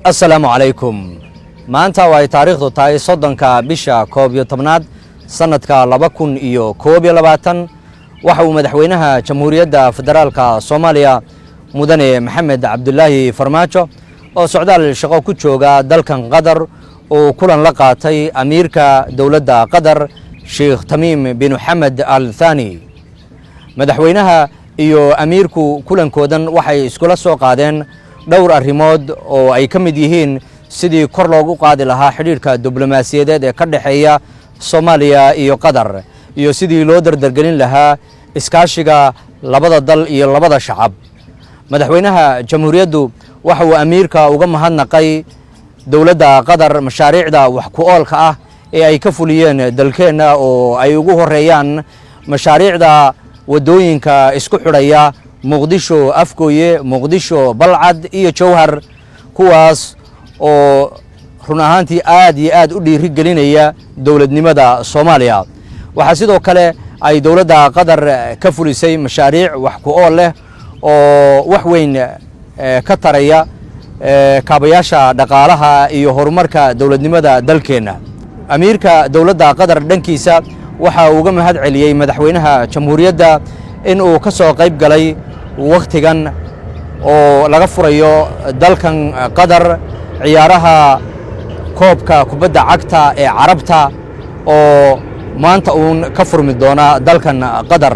السلام عليكم maanta way taariikhdu tahay 30ka bisha 11aad sanadka 2022 waxa uu madaxweynaha jamhuuriyadda federaalka Soomaaliya mudane Maxamed Cabdullaahi Farmaajo oo socdaal shaqo ku jooga dalkan Qatar oo kulan la qaatay amiirka dawladda Qatar Sheikh Tamim bin Hamad Al Thani madaxweynaha iyo amiirku kulankoodan waxay iskula soo qaadeen dhowr arrimood oo ay ka mid yihiin sidii kor loogu qaadi lahaa xiriirka diblomaasiyadeed ee ka dhaxeeya Soomaaliya iyo Qatar iyo sidii loo dardargelin lahaa iskaashiga labada dal iyo labada shacab madaxweynaha jamhuuriyaddu waxa uu amiirka uga mahadnaqay dawladda Qatar mashaariicda wax ku oolka ah ee ay ka fuliyeen dalkeena oo ay ugu horeeyaan mashaariicda wadooyinka isku xidhaya Muqdisho Afgooye Muqdisho Balcad iyo Jowhar kuwaas oo run ahaantii aad iyo aad u dhiiri gelinaya dawladnimada Soomaaliya waxa sidoo kale ay dawladda Qatar ka fulisay mashaariic wax ku ool leh oo wax weyn ka taraya kaabayaasha dhaqaalaha iyo horumarka dawladnimada dalkeena amiirka dawladda Qatar dhankiisa waxa uu uga mahad celiyay madaxweynaha jamhuuriyadda in uu ka soo qayb galay waqtigan oo laga furayo dalkan Qatar ciyaaraha koobka kubadda cagta ee Carabta oo maanta uu ka furmi doona dalkan Qatar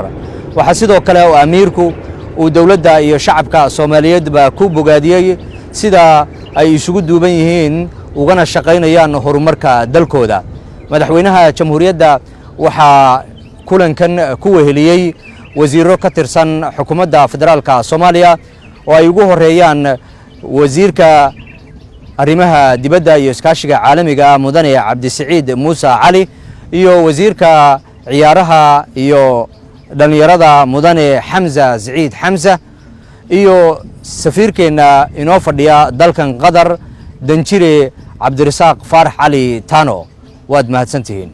waxa sidoo kale oo amiirku uu dawladda iyo shacabka Soomaaliyeed ba ku bogaadiyay sida ay isugu duuban yihiin ugana shaqeynayaan horumarka dalkooda madaxweynaha jamhuuriyadda waxa kulankan ku weheliyay wasiiro ka tirsan xukuumadda federaalka Soomaaliya oo ay ugu horeeyaan wasiirka arrimaha dibadda iyo iskaashiga caalamiga mudane Cabdisaciid Muuse Cali iyo wasiirka ciyaaraha iyo dhalinyarada mudane Xamza Saciid Xamza iyo safiirkeena inoo fadhiya dalkan Qatar danjire Cabdirasaaq Faarax Ali Tano waad mahadsantihiin